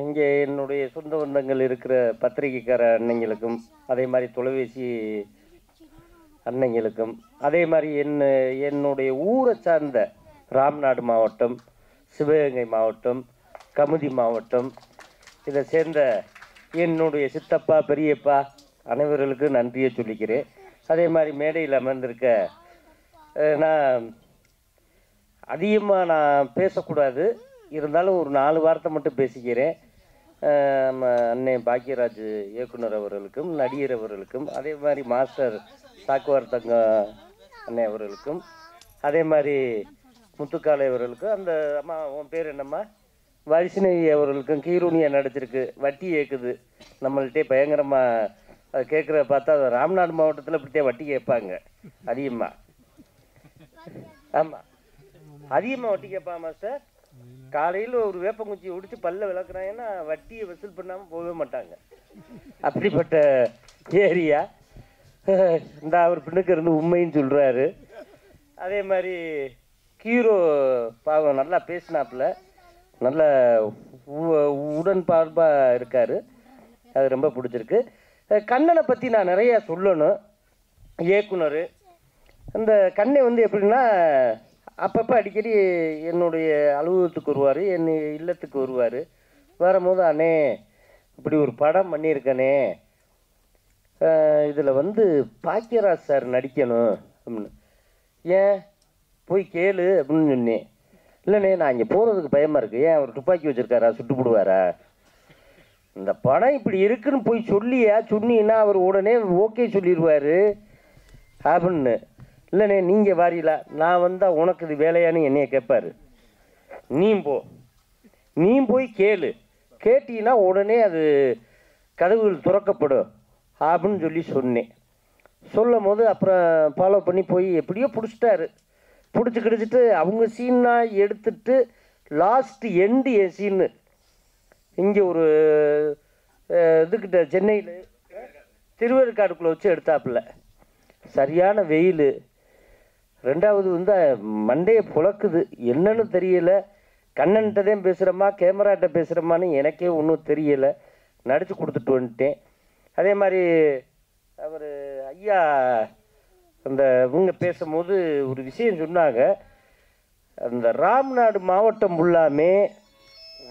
இங்கே என்னுடைய சொந்த பந்தங்கள் இருக்கிற பத்திரிகைக்கார அன்னைங்களுக்கும், அதே மாதிரி தொலைபேசி அன்னைங்களுக்கும், அதே மாதிரி என்னுடைய ஊரை சார்ந்த ராம்நாடு மாவட்டம், சிவகங்கை மாவட்டம், கமுதி மாவட்டம், இதை சேர்ந்த என்னுடைய சித்தப்பா பெரியப்பா அனைவர்களுக்கும் நன்றியை சொல்லிக்கிறேன். அதே மாதிரி மேடையில் அமர்ந்திருக்க நான் அதிகமாக நான் பேசக்கூடாது, இருந்தாலும் ஒரு 4 வார்த்தை மட்டும் பேசிக்கிறேன். நம்ம அண்ணன் பாக்கியராஜ் இயக்குனர் அவர்களுக்கும், நடிகர் அவர்களுக்கும், அதே மாதிரி மாஸ்டர் சாக்குவார் தங்க அண்ணன் அவர்களுக்கும், அதே மாதிரி முத்துக்காலை அவர்களுக்கும், அந்த அம்மா உன் பேர் என்னம்மா வைஷ்ணவி அவர்களுக்கும், கீரூனியா நடிச்சிருக்கு, வட்டி ஏற்குது நம்மள்கிட்டே பயங்கரமாக. அது கேட்குற பார்த்தா ராம்நாடு மாவட்டத்தில் இப்படித்தே வட்டி கேட்பாங்க அதிகமாக. ஆமாம், அதிகமாக வட்டி கேட்பாமா சார். காலையில் ஒரு வேப்பங்குச்சி ஒடிச்சு பல்ல விளக்குறாங்கன்னா வட்டியை வசூல் பண்ணாமல் போகவே மாட்டாங்க. அப்படிப்பட்ட ஏரியா. இந்த அவர் பின்னுக்கு இருந்து உண்மைன்னு சொல்கிறாரு. அதே மாதிரி ஹீரோ பாவம் நல்லா பேசினாப்புல, நல்ல உடன்பார்பாக இருக்கார். அது ரொம்ப பிடிச்சிருக்கு. கண்ணனை பற்றி நான் நிறையா சொல்லணும். இயக்குனர் அந்த கண்ணை வந்து எப்படின்னா, அப்பப்போ அடிக்கடி என்னுடைய அலுவலகத்துக்கு வருவார், என் இல்லத்துக்கு வருவார். வரும்போது அண்ணே இப்படி ஒரு படம் பண்ணியிருக்கனே, இதில் வந்து பாக்கியராஜ் சார் நடிக்கணும் அப்படின்னு. ஏன் போய் கேளு அப்படின்னு சொன்னேன். இல்லைண்ணே நான் இங்கே போகிறதுக்கு பயமாக இருக்குது. ஏன் அவர் துப்பாக்கி வச்சுருக்காரா, சுட்டு போடுவாரா? இந்த படம் இப்படி இருக்குன்னு போய் சொன்னீங்கன்னா அவர் உடனே ஓகே சொல்லிடுவார் அப்படின்னு. இல்லைண்ணே நீங்கள் வாரீங்களா, நான் வந்தால் உனக்கு இது வேலையான்னு என்னைய கேட்பார். நீ போய் கேட்டீங்கன்னா உடனே அது கதவுகள் திறக்கப்படும் அப்படின்னு சொல்லி சொன்னேன். சொல்லும் போது அப்புறம் ஃபாலோ பண்ணி போய் எப்படியோ பிடிச்சிட்டாரு. பிடிச்சிக்கிடிச்சிட்டு அவங்க சீன்னா எடுத்துட்டு லாஸ்ட் எண்டு என் சீனு இங்கே ஒரு இதுக்கிட்ட சென்னையில் திருவேற்காடுக்குள்ளே வச்சு எடுத்தாப்புல. சரியான வெயில். 2வது வந்து மண்டையை புழக்குது, என்னன்னு தெரியல. கண்ணன்கிட்டதான் பேசுகிறோமா கேமராட்ட பேசுகிறோமான்னு எனக்கே ஒன்றும் தெரியலை. நடித்து கொடுத்துட்டு வந்துட்டேன். அதே மாதிரி அவர் ஐயா அந்த இவங்க பேசும்போது ஒரு விஷயம் சொன்னாங்க. அந்த ராம்நாடு மாவட்டம் ஃபுல்லாமே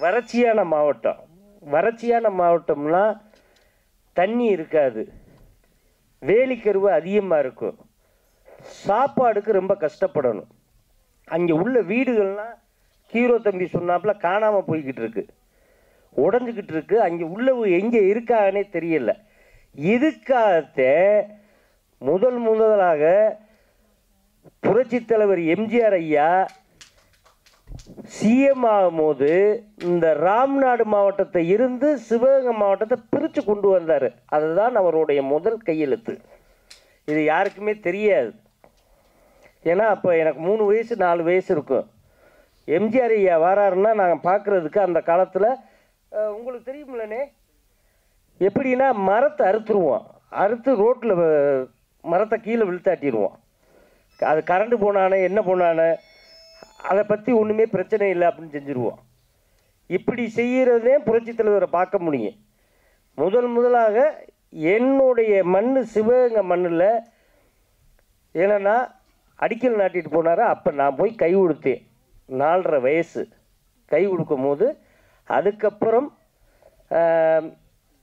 வறட்சியான மாவட்டம். வறட்சியான மாவட்டம்லாம் தண்ணி இருக்காது, வேலிக்கருவு அதிகமாக இருக்கும், சாப்பாடுக்கு ரொம்ப கஷ்டப்படணும். அங்கே உள்ள வீடுகள்லாம் ஹீரோ தம்பி சொன்னாப்புல காணாமல் போய்கிட்டு இருக்கு, உடஞ்சிக்கிட்டு இருக்கு. அங்கே உள்ளவு எங்கே இருக்காங்கன்னே தெரியல. இதுக்காகத்த முதலாக புரட்சித் தலைவர் எம்ஜிஆர் ஐயா சிஎம் ஆகும்போது இந்த ராம்நாடு மாவட்டத்தை இருந்து சிவகங்கை மாவட்டத்தை பிரித்து கொண்டு வந்தார். அதுதான் அவருடைய முதல் கையெழுத்து. இது யாருக்குமே தெரியாது. ஏன்னா அப்போ எனக்கு 3 வயசு 4 வயசு இருக்கும். எம்ஜிஆர் ஐயா வராருன்னா நாங்கள் பார்க்குறதுக்கு அந்த காலத்தில் உங்களுக்கு தெரியுமில்லனே, எப்படின்னா மரத்தை அறுத்து ரோட்டில் மரத்தை கீழே விழுத்தாட்டிடுவோம். அது கரண்ட் போனானே என்ன போனானே அதை பற்றி ஒன்றுமே பிரச்சனை இல்லை அப்படின்னு செஞ்சுருவோம். இப்படி செய்கிறதே புரட்சித் தலைவரை பார்க்க முடியும். முதலாக என்னுடைய மண் சிவகங்கை மண்ணில் ஏன்னா அடிக்கல் நாட்டிட்டு போனார். அப்போ நான் போய் கை கொடுத்தேன். 4.5 வயசு கை கொடுக்கும் போது, அதுக்கப்புறம்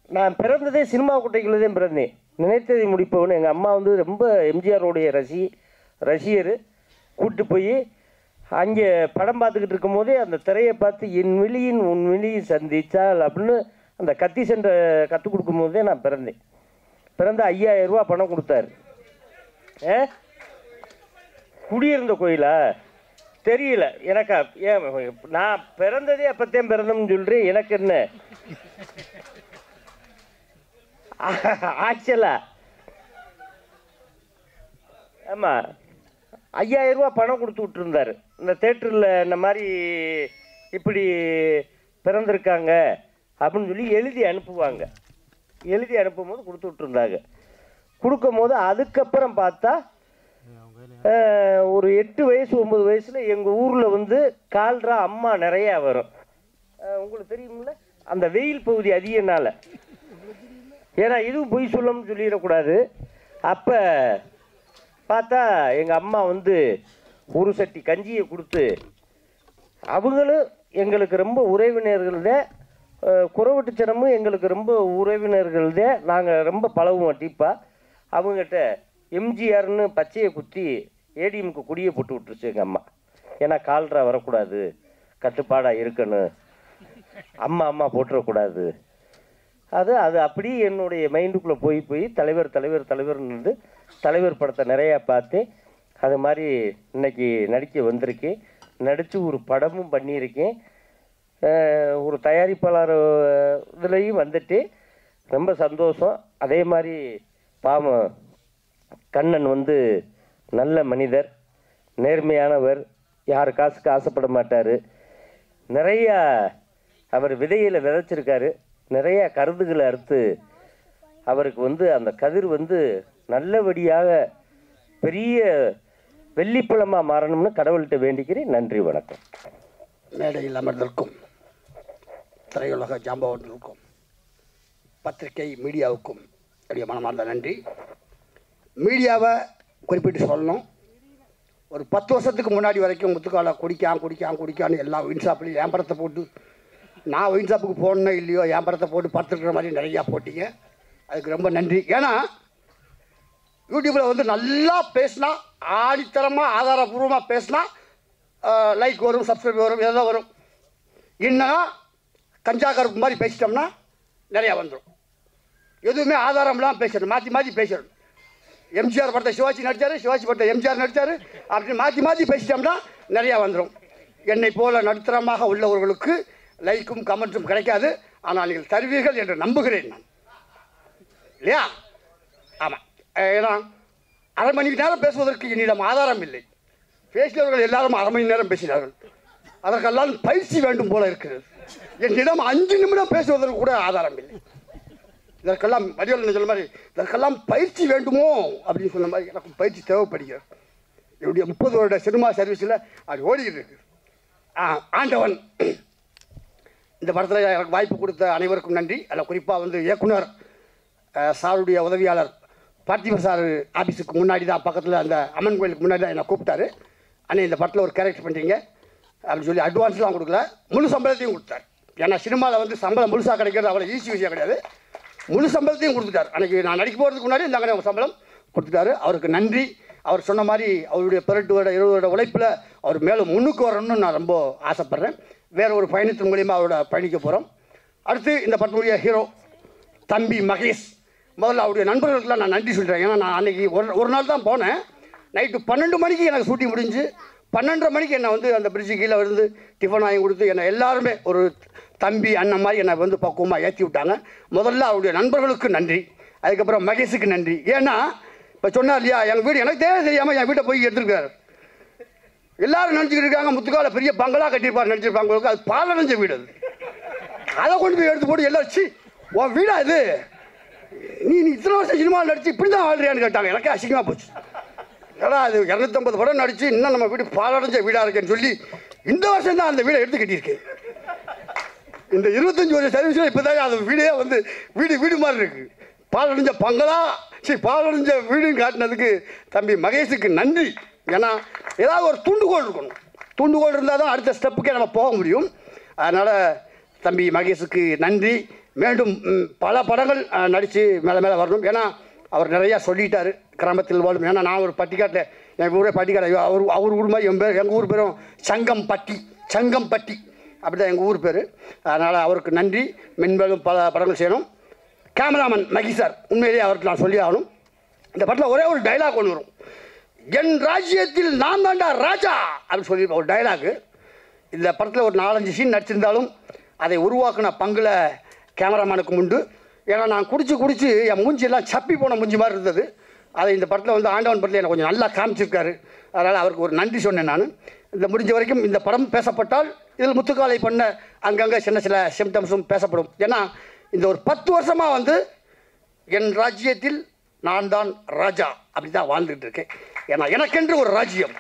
நான் பிறந்ததே சினிமா குட்டைக்குள்ளே தான் பிறந்தேன். நினைத்ததை முடிப்பவனு. எங்கள் அம்மா வந்து ரொம்ப எம்ஜிஆருடைய ரசிகர். கூப்பிட்டு போய் அங்கே படம் பார்த்துக்கிட்டு இருக்கும் போதே அந்த திரையை பார்த்து என் விழியின் உன் விழியை சந்திச்சால் அப்படின்னு அந்த கத்தி சென்றை கற்றுக் கொடுக்கும் போதே நான் பிறந்தேன். பிறந்த 5000 ரூபா பணம் கொடுத்தாரு. குடியிருந்த கோயிலா தெரியல எனக்கு. ஏன் நான் பிறந்ததே அப்போத்தையும் பிறந்தோம்னு சொல்கிறேன். எனக்கு என்ன ஆச்சலா? ஆமாம், 5000 ரூபா பணம் கொடுத்து விட்டுருந்தார். இந்த தேட்டரில் இந்த மாதிரி இப்படி பிறந்திருக்காங்க அப்படின்னு சொல்லி எழுதி அனுப்புவாங்க. எழுதி அனுப்பும்போது கொடுத்து விட்டுருந்தாங்க. கொடுக்கும் போது அதுக்கப்புறம் பார்த்தா ஒரு 8 வயசு 9 வயசில் எங்கள் ஊரில் வந்து கால்ரா அம்மா நிறையா வரும். உங்களுக்கு தெரியுமில்ல, அந்த வெயில் பகுதி அதிகனால. ஏன்னா இதுவும் பொய் சொல்லணும்னு சொல்லிடக்கூடாது. அப்போ பார்த்தா எங்கள் அம்மா வந்து ஒரு சட்டி கஞ்சியை கொடுத்து, அவங்களும் எங்களுக்கு ரொம்ப உறவினர்கள்தான், குறவட்டுச்சனமும் எங்களுக்கு ரொம்ப உறவினர்கள்தான், நாங்கள் ரொம்ப பழகுவோம் டீப்பாக. அவங்ககிட்ட எம்ஜிஆர்னு பச்சையை குத்தி ஏடிஎம்க்கு கொடியை போட்டு விட்டுருச்சு எங்கள் அம்மா. ஏன்னா கால்ரா வரக்கூடாது, கட்டுப்பாடாக இருக்கணும், அம்மா அம்மா போட்டுறக்கூடாது. அது அப்படி என்னுடைய மைண்டுக்குள்ளே போய் தலைவர்னு தலைவர் படத்தை நிறையா பார்த்தேன். அது மாதிரி இன்னைக்கு நடிக்க வந்திருக்கேன். நடித்து ஒரு படமும் பண்ணியிருக்கேன். ஒரு தயாரிப்பாளர் இதுலேயும் வந்துட்டு ரொம்ப சந்தோஷம். அதே மாதிரி பாவம் கண்ணன் வந்து நல்ல மனிதர், நேர்மையானவர், யார் காசுக்கு ஆசைப்பட மாட்டார். நிறையா அவர் விதையில் விதைச்சிருக்காரு, நிறைய கருதுகளை அறுத்து அவருக்கு வந்து அந்த கதிர் வந்து நல்லபடியாக பெரிய வெள்ளிப்பழமாக மாறணும்னு கடவுள்கிட்ட வேண்டிக்கிறேன். நன்றி, வணக்கம். மேடையில் அமர்ந்திருக்கும் திரையுலக ஜாம்பவர்களுக்கும் பத்திரிகை மீடியாவுக்கும் என்னுடைய மனமார்ந்த நன்றி. மீடியாவை குறிப்பிட்டு சொல்லணும். ஒரு 10 வருஷத்துக்கு முன்னாடி வரைக்கும் முத்துக்காலை குடிக்கான்னு எல்லா ஒயின் ஷாப்லையும் என் படத்தை போட்டு, நான் ஒயின் ஷாப்புக்கு போடணும் இல்லையோ என் படத்தை போட்டு பார்த்துருக்குற மாதிரி நிறையா போட்டிங்க. அதுக்கு ரொம்ப நன்றி. ஏன்னா யூடியூப்பில் வந்து நல்லா பேசினா, ஆணித்தரமாக ஆதாரபூர்வமாக பேசினா லைக் வரும், சப்ஸ்கிரைப் வரும், இதெல்லாம் வரும். என்னன்னா கஞ்சா கருப்பு மாதிரி பேசிட்டோம்னா நிறையா வந்துடும். எதுவுமே ஆதாரம்லாம் பேசணும், மாற்றி பேசணும். எம்ஜிஆர் படத்தை சிவாஜி நடித்தார், சிவாஜி படத்தை எம்ஜிஆர் நடித்தார், அப்படி மாற்றி பேசிட்டோம்னா நிறையா வந்துடும். என்னை போல நடுத்தரமாக உள்ளவர்களுக்கு லைக்கும் கமெண்ட்ஸும் கிடைக்காது. ஆனால் நீங்கள் தருவீர்கள் என்று நம்புகிறேன் நான், இல்லையா? ஆமாம். ஏன்னா அரை மணி நேரம் பேசுவதற்கு என்னிடம் ஆதாரம் இல்லை. பேசியவர்கள் எல்லாரும் அரை மணி நேரம் பேசினார்கள். அதற்கெல்லாம் பயிற்சி வேண்டும் போல இருக்கிறது. என்னிடம் 5 நிமிடம் பேசுவதற்கு கூட ஆதாரம் இல்லை. இதற்கெல்லாம் வடிவல் சொல்ல மாதிரி இதற்கெல்லாம் பயிற்சி வேண்டுமோ அப்படின்னு சொன்ன மாதிரி எனக்கு பயிற்சி தேவைப்படுகிறது. என்னுடைய 30 வருட சினிமா சர்வீஸில் அது ஓடிக்கிட்டு இருக்கு. ஆண்டவன் இந்த படத்தில் எனக்கு வாய்ப்பு கொடுத்த அனைவருக்கும் நன்றி. அதில் குறிப்பாக வந்து இயக்குனர் சாருடைய உதவியாளர் பார்த்திப சார் ஆஃபீஸுக்கு முன்னாடி தான், பக்கத்தில் அந்த அம்மன் கோயிலுக்கு முன்னாடி தான் என்னை கூப்பிட்டாரு. அண்ணே இந்த படத்தில் ஒரு கேரக்டர் பண்ணுறீங்க அப்படின்னு சொல்லி அட்வான்ஸ்லாம் கொடுக்கல, முழு சம்பளத்தையும் கொடுத்தார். ஏன்னா சினிமாவில் வந்து சம்பளம் முழுசாக கிடைக்கிறது அவ்வளோ ஈஸி விஷயம் கிடையாது. முழு சம்பளத்தையும் கொடுத்துட்டார். அன்றைக்கி நான் நடிக்க போகிறதுக்கு முன்னாடி இந்த அங்கே சம்பளம் கொடுத்துட்டாரு. அவருக்கு நன்றி. அவர் சொன்ன மாதிரி அவருடைய 18 வருட 20 வருட உழைப்பில் அவர் மேலும் முன்னுக்கு வரணும்னு நான் ரொம்ப ஆசைப்பட்றேன். வேறு ஒரு பயணத்தின் மூலியமாக அவரோட பயணிக்க போகிறோம். அடுத்து இந்த படத்துடைய ஹீரோ தம்பி மகேஷ். முதல்ல அவருடைய நண்பர்களுக்கெல்லாம் நான் நன்றி சொல்கிறேன். ஏன்னா நான் அன்றைக்கி ஒரு நாள் தான் போனேன். நைட்டு 12 மணிக்கு எனக்கு ஷூட்டிங் முடிஞ்சு 12:30 மணிக்கு என்னை வந்து அந்த பிரிட்ஜு கீழே வந்து டிஃபன் வாங்கி கொடுத்து என்னை எல்லாருமே ஒரு தம்பி அண்ணன் மாதிரி என்னை வந்து பக்குவமாக ஏற்றி விட்டாங்க. முதல்ல அவருடைய நண்பர்களுக்கு நன்றி. அதுக்கப்புறம் மகேஷுக்கு நன்றி. ஏன்னா இப்போ சொன்னார் இல்லையா, எங்கள் வீடு எனக்கு தெரியாமல் என் வீட்டை போய் எடுத்துருக்காரு. எல்லாரும் நினச்சிக்கிட்டு இருக்காங்க முத்துக்கால பெரிய பங்களா கட்டியிருப்பார் நினச்சிருப்பாங்க. அது பாலடைஞ்ச வீடு. அதை கொண்டு போய் எடுத்து போட்டு எல்லாரும் சி உன் வீடா இது, நீ இத்தனை வருஷம் சினிமாவில் நடிச்சு இப்படி தான் வாழ்றியான்னு கேட்டாங்க. எனக்கே அசிங்கமாக போச்சு. ஏன்னா அது 250 படம் நடித்து இன்னும் நம்ம வீடு பாலடைஞ்ச வீடாக இருக்கேன்னு சொல்லி இந்த வருஷம் தான் அந்த வீடை எடுத்து கட்டியிருக்கேன். இந்த 25 வருஷம் சர்வீஸில் இப்போ தான் அந்த வீடே வந்து வீடு மாதிரி இருக்குது. பாலடைஞ்ச பங்களா பாலடைஞ்ச வீடுன்னு காட்டினதுக்கு தம்பி மகேஷுக்கு நன்றி. ஏன்னா ஏதாவது ஒரு தூண்டுகோல் இருக்கணும். தூண்டுகோல் இருந்தால் தான் அடுத்த ஸ்டெப்புக்கே நம்ம போக முடியும். அதனால் தம்பி மகேஷுக்கு நன்றி. மீண்டும் பல படங்கள் நடித்து மேலே வரணும். ஏன்னா அவர் நிறையா சொல்லிட்டார் கிராமத்தில் வாழும். ஏன்னா நான் ஒரு பட்டிக்காட்டில், என் ஊரே பட்டிக்காடு, அவர் ஊர் மாதிரி எங்கள் ஊர் பேரும் சங்கம்பட்டி அப்படி தான் எங்கள் ஊர் பேர். அதனால் அவருக்கு நன்றி. மென்மேலும் பல படங்கள் செய்யணும். கேமராமேன் மகி சார், உண்மையிலேயே அவருக்கு நான் சொல்லி ஆகணும். இந்த படத்தில் ஒரே ஒரு டைலாக் ஒன்று வரும், என் ராஜ்யத்தில் நான் தாண்டா ராஜா அப்படின்னு சொல்லி ஒரு டைலாகு. இந்த படத்தில் ஒரு 4-5 சீன் நடிச்சிருந்தாலும் அதை உருவாக்கின பங்கில் கேமராமேனுக்கு உண்டு. ஏன்னா நான் குடிச்சு என் மூஞ்சியெல்லாம் சப்பி போன மூஞ்சி மாதிரி இருந்தது. அதை இந்த படத்தில் வந்து ஆண்டவன் படத்தில் எனக்கு கொஞ்சம் நல்லா காமிச்சிருக்காரு. அதனால் அவருக்கு ஒரு நன்றி சொன்னேன் நான். இந்த முடிஞ்ச வரைக்கும் இந்த படம் பேசப்பட்டால் இதில் முத்துக்காலை பண்ண அங்கங்கே சில சிம்டம்ஸும் பேசப்படும். ஏன்னா இந்த ஒரு 10 வருஷமாக வந்து என் ராஜ்யத்தில் நான் தான் ராஜா அப்படி தான் வாழ்ந்துகிட்டு இருக்கேன். ஏன்னா எனக்கென்று ஒரு ராஜ்யம்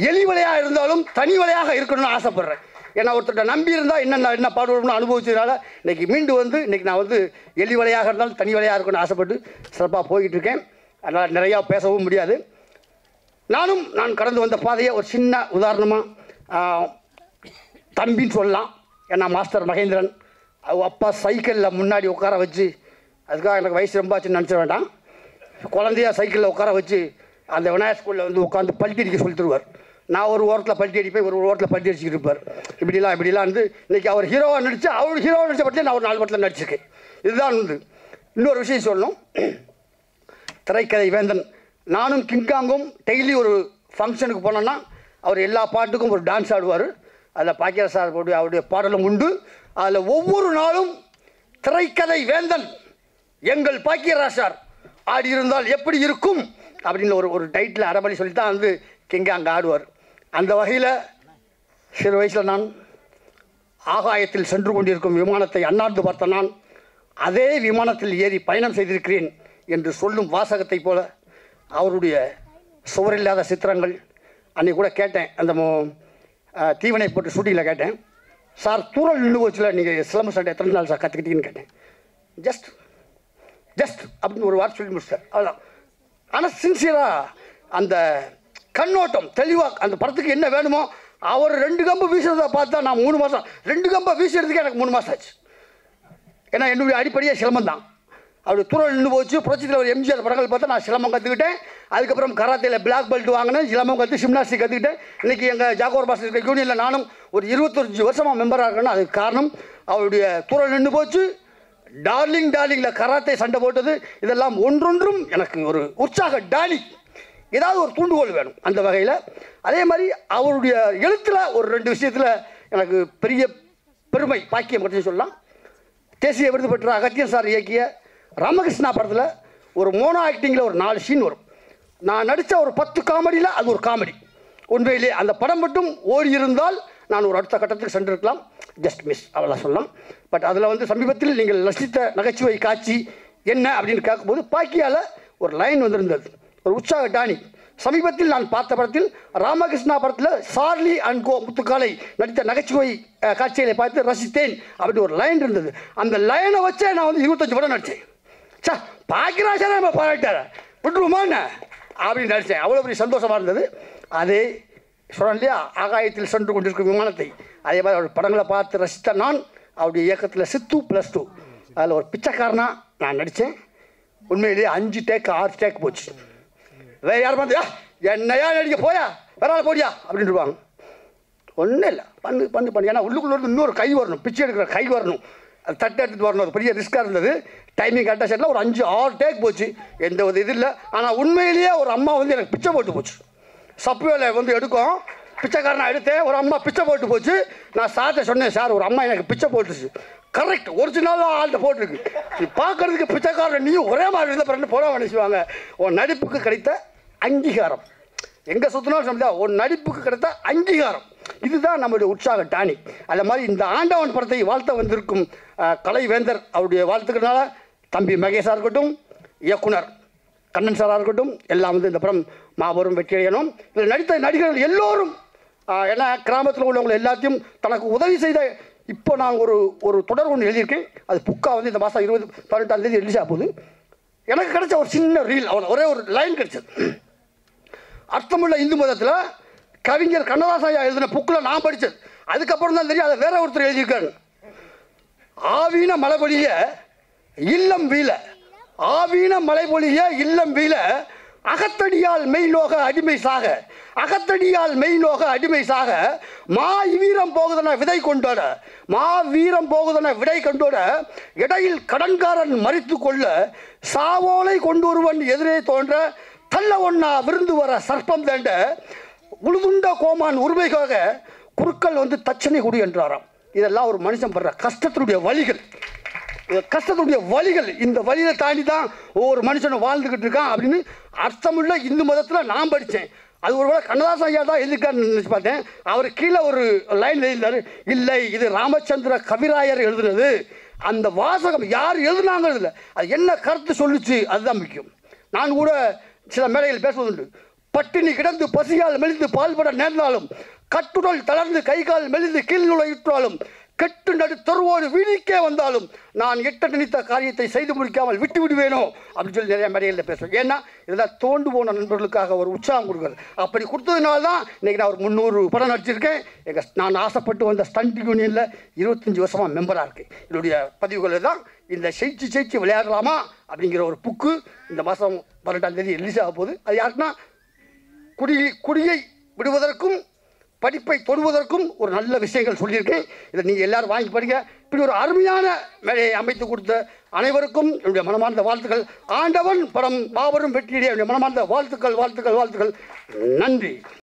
எலி வலையாக இருந்தாலும் தனி வலையாக இருக்கணும்னு ஆசைப்பட்றேன். ஏன்னா ஒருத்தர்கிட்ட நம்பி இருந்தால் என்ன பாடுபடணும்னு அனுபவிச்சதுனால இன்றைக்கி மீண்டு இன்றைக்கி நான் எலி வலையாக இருந்தாலும் தனி வலையாக இருக்குன்னு ஆசைப்பட்டு சிறப்பாக போய்கிட்டு இருக்கேன். அதனால் நிறையா பேசவும் முடியாது. நான் கடந்து வந்த பாதையை ஒரு சின்ன உதாரணமாக தம்பின்னு சொல்லலாம். ஏன்னா மாஸ்டர் மகேந்திரன் அவங்க அப்பா சைக்கிளில் முன்னாடி உட்கார வச்சு, அதுக்காக எனக்கு வயசு ரொம்ப ஆச்சுன்னு நினச்ச வேண்டாம், குழந்தையா சைக்கிளில் உட்கார வச்சு அந்த விநாயகர் ஸ்கூலில் உட்காந்து பல்ட்டி அடிக்க சொல்லி தருவார். நான் ஒரு ஓரத்தில் பல்ட்டி அடிப்பேன், ஒரு ஓரத்தில் பல்ட்டி அடிச்சுக்கிட்டு இருப்பார். இப்படிலாம் இன்றைக்கி அவர் ஹீரோவாக நடித்து அவர் ஹீரோவாக நடித்த படத்தில் நான் ஒரு 4 படத்தில் நடிச்சிருக்கேன். இதுதான் இன்னொரு விஷயம் சொல்லணும். திரைக்கதை வேந்தன் நானும் கிங்காங்கும் டெய்லி ஒரு ஃபங்க்ஷனுக்கு போனோன்னா அவர் எல்லா பாட்டுக்கும் ஒரு டான்ஸ் ஆடுவார். அதில் பாக்கியராஜ் சார் அவருடைய பாடலும் உண்டு. அதில் ஒவ்வொரு நாளும் திரைக்கதை வேந்தன் எங்கள் பாக்கியராஜ் சார் ஆடி இருந்தால் எப்படி இருக்கும் அப்படின்னு ஒரு டைட்டில் அரைமணி சொல்லி தான் கிங்காங் ஆடுவார். அந்த வகையில் சிறு வயசில் நான் ஆகாயத்தில் சென்று கொண்டிருக்கும் விமானத்தை அண்ணாந்து பார்த்த நான் அதே விமானத்தில் ஏறி பயணம் செய்திருக்கிறேன் என்று சொல்லும் வாசகத்தை போல அவருடைய சுவரில்லாத சித்திரங்கள். அன்றைக்கி கூட கேட்டேன், அந்த தீவனை போட்டு ஷூட்டிங்கில் கேட்டேன், சார் தூரல் நின்று போச்சுல நீங்கள் சிலம்பு சண்டை எத்தனை நாள் சார் கற்றுக்கிட்டீங்கன்னு கேட்டேன். ஜஸ்ட் அப்படின்னு ஒரு வார்த்தை சொல்லி முடிச்சார், அவ்வளோதான். ஆனால் சின்சியராக அந்த கண்ணோட்டம் தெளிவாக அந்த படத்துக்கு என்ன வேணுமோ அவர் 2 கம்பு வீசுறதை பார்த்தா நான் 3 மாதம் 2 கம்பை வீசுறதுக்கு எனக்கு 3 மாதம் ஆச்சு. ஏன்னா என்னுடைய அடிப்படையாக சிலம்பம் தான். அப்படி தூரல் நின்று போச்சு. புரட்சித்தில் ஒரு எம்ஜிஆர் படங்கள் பார்த்தா நான் சிலம்பம் கற்றுக்கிட்டேன். அதுக்கப்புறம் கராத்தையில் பிளாக் பெல்ட் வாங்கினேன், சிலம்பம் கற்று ஜிம்னாஸ்டிக் கற்றுக்கிட்டேன். இன்றைக்கி எங்கள் ஜாகோர் பாஸ் இருக்கிற யூனியனில் நானும் ஒரு 25 வருஷமாக மெம்பராக இருக்கேன்னா அதுக்கு காரணம் அவருடைய தூரல் நின்று போச்சு, டார்லிங்கில் கராத்தே சண்டை போட்டது, இதெல்லாம் ஒன்றொன்றும் எனக்கு ஒரு உற்சாக டாலி. ஏதாவது ஒரு தூண்டுகோல் வேணும் அந்த வகையில். அதே மாதிரி அவருடைய எழுத்தில் ஒரு 2 விஷயத்தில் எனக்கு பெரிய பெருமை பாக்கியம் பற்றி சொல்லலாம். தேசிய விருது பெற்ற அகத்தியன் சார் இயக்கிய ராமகிருஷ்ணா படத்தில் ஒரு மோனோ ஆக்டிங்கில் ஒரு 4 சீன் வரும். நான் நடித்த ஒரு 10 காமெடியில் அது ஒரு காமெடி. உண்மையிலே அந்த படம் மட்டும் ஓடி இருந்தால் நான் ஒரு அடுத்த கட்டத்துக்கு சென்றிருக்கலாம். ஜஸ்ட் மிஸ் அவ்வளோ சொல்லலாம். பட் அதில் சமீபத்தில் நீங்கள் ரசித்த நகைச்சுவை காட்சி என்ன அப்படின்னு கேட்கும்போது பாக்கியால் ஒரு லைன் வந்திருந்தது, ஒரு உற்சாக டானி. சமீபத்தில் நான் பார்த்த படத்தில் ராமகிருஷ்ணா படத்தில் சார்லி அண்ட் கோ முத்துக்காலை நடித்த நகைச்சுவை காட்சிகளை பார்த்து ரசித்தேன் அப்படி ஒரு லைன் இருந்தது. அந்த லைனை வச்சே நான் 25 படம் நடித்தேன். சார் பாக்கியராஜா நம்ம பாராட்டார் விட்டுருமான்னு அப்படின்னு நடித்தேன். அவ்வளோ பெரிய சந்தோஷமாக இருந்தது. அதே சொல்ல இல்லையா, ஆகாயத்தில் சென்று கொண்டிருக்கும் விமானத்தை, அதே மாதிரி அவர் படங்களை பார்த்து ரசித்த நான் அவருடைய இயக்கத்தில் சித்து +2 அதில் ஒரு பிச்சைக்காரனாக நான் நடித்தேன். உண்மையிலேயே 5 டேக் 6 டேக் போச்சு. வேறு யார் பார்த்தியா என்னையா நடிக்க போயா வேற ஆள் போடியா அப்படின்ட்டுருவாங்க. ஒன்றும் இல்லை, பண்ணு. ஏன்னா உள்ளுக்குள்ளே இன்னொரு கை வரணும், பிச்சை எடுக்கிற கை வரணும், அது தட்டு எடுத்துகிட்டு வரணும். அது பெரிய ரிஸ்க்காக இருந்தது. டைமிங் கரெக்டாக செட்டில் ஒரு 5-6 டேக் போச்சு. எந்த ஒரு இது இல்லை. ஆனால் உண்மையிலேயே ஒரு அம்மா எனக்கு பிச்சை போட்டு போச்சு. சப்வேல எடுக்கும், பிச்சைக்காரனாக எடுத்தேன். ஒரு அம்மா பிச்சை போட்டு போச்சு. நான் சார்ட்ட சொன்னேன், சார் ஒரு அம்மா எனக்கு பிச்சை போட்டுச்சு. கரெக்ட், ஒரிஜினலாக ஆள்கிட்ட போட்டிருக்கு. நீ பார்க்கறதுக்கு பிச்சைக்காரன் நீயும் ஒரே மாதிரி இருந்த பிறகு போட நினைச்சுவாங்க. உன் நடிப்புக்கு கிடைத்த அங்கீகாரம் எங்கே சுற்றினாலும் சொல்லிதான், உன் நடிப்புக்கு கிடைத்த அங்கீகாரம் இதுதான் நம்முடைய உற்சாக டானி. அது மாதிரி இந்த ஆண்டவன் படத்தை வாழ்த்த வந்திருக்கும் கலைவேந்தர் அவருடைய வாழ்த்துக்கிறதுனால தம்பி மகேஷாக இருக்கட்டும், இயக்குனர் கண்ணன் சாராக இருக்கட்டும், எல்லாம் இந்த படம் மாபெரும் வெற்றியடையணும். இதில் நடித்த நடிகர்கள் எல்லோரும் ஏன்னா கிராமத்தில் உள்ளவங்களை எல்லாத்தையும் தனக்கு உதவி செய்த. இப்போ நான் ஒரு தொடர் ஒன்று எழுதியிருக்கேன். அது புக்காக இந்த மாதம் 18ஆம் தேதி ரிலீஸ் ஆக போகுது. எனக்கு கிடைச்ச ஒரு சின்ன ரீல், அவனை ஒரே ஒரு லைன் கிடைச்சது. அர்த்தமுள்ள இந்து மதத்தில் கவிஞர் கண்ணதாசன் எழுதின புக்கில் நான் படித்தது. அதுக்கப்புறம் தான் தெரியும் அதை வேற ஒருத்தர் எழுதியிருக்காரு. ஆவீன மழை பொழிய இல்லம் வீழ, ஆவீன மழை பொழிய இல்லம் வீழ, அகத்தடியால் மெய்நோக அடிமை சாக, அகத்தடியால் மெய்நோக அடிமை சாக, மா வீரம் போகுதன விதை கொண்டோட, மா வீரம் போகுதன விடை கொண்டோட, இடையில் கடன்காரன் மறித்து கொள்ள, சாவோலை கொண்டொருவன் எதிரே தோன்ற, தள்ள ஒன்னா விருந்து வர சர்ப்பம் தேண்ட, உழுதுண்ட கோமான் உரிமைக்காக குறுக்கள் தச்சனை குடி என்றாராம். இதெல்லாம் ஒரு மனுஷன் படுற கஷ்டத்தினுடைய வழிகள், கஷ்டத்துடைய வழிகள். இந்த வழியை தாண்டி தான் ஒவ்வொரு மனுஷனும் வாழ்ந்துக்கிட்டு இருக்கான் அப்படின்னு அர்த்தமுள்ள இந்து மதத்தில் நான் படித்தேன். அது ஒருவேளை கண்ணதாசன் ஐயா தான் எழுதியிருக்காருன்னு நினச்சி பார்த்தேன். அவர் கீழே ஒரு லைன் எழுதினார், இல்லை இது ராமச்சந்திர கவிராயர் எழுதுனது. அந்த வாசகம் யார் எழுதுனாங்கிறது இல்லை, அது என்ன கருத்து சொல்லிச்சு அதுதான் முக்கியம். நான் கூட சில மேடைகள் பேசுவதுண்டு. பட்டினி கிடந்து பசியால் மெலிந்து பால்பட நேர்ந்தாலும், கட்டுடல் தளர்ந்து கைகால் மெலிந்து கீழ்நுழையிட்டாலும், கெட்டு நடு தொருவோடு வீழ்க்கே வந்தாலும் நான் எட்ட நினைத்த காரியத்தை செய்து முடிக்காமல் விட்டு விடுவேனோ அப்படின்னு சொல்லி நிறைய மேடைகளில் பேசுவேன். ஏன்னா இதெல்லாம் தோண்டு போன நண்பர்களுக்காக ஒரு உற்சாகம் கொடுக்குறது. அப்படி கொடுத்ததுனால தான் இன்றைக்கி நான் ஒரு 300 படம் நடிச்சிருக்கேன். நான் ஆசைப்பட்டு வந்த ஸ்டண்ட் யூனியனில் 25 வருஷமாக மெம்பராக இருக்கேன். என்னுடைய பதிவுகளில் தான் இந்த ஜெயிச்சு விளையாடலாமா அப்படிங்கிற ஒரு புக்கு இந்த மாதம் 12ஆம் தேதி ரிலீஸ் ஆக போகுது. அது யாருக்குன்னா குடியை விடுவதற்கும் படிப்பை தொடுவதற்கும் ஒரு நல்ல விஷயங்கள் சொல்லியிருக்கேன். இதை நீங்கள் எல்லாரும் வாங்கி படிங்க. இப்படி ஒரு அருமையான மேடையை அமைத்து கொடுத்த அனைவருக்கும் என்னுடைய மனமார்ந்த வாழ்த்துக்கள். ஆண்டவன் படம் மாபெரும் வெற்றியிலே என்னுடைய மனமார்ந்த வாழ்த்துக்கள். நன்றி.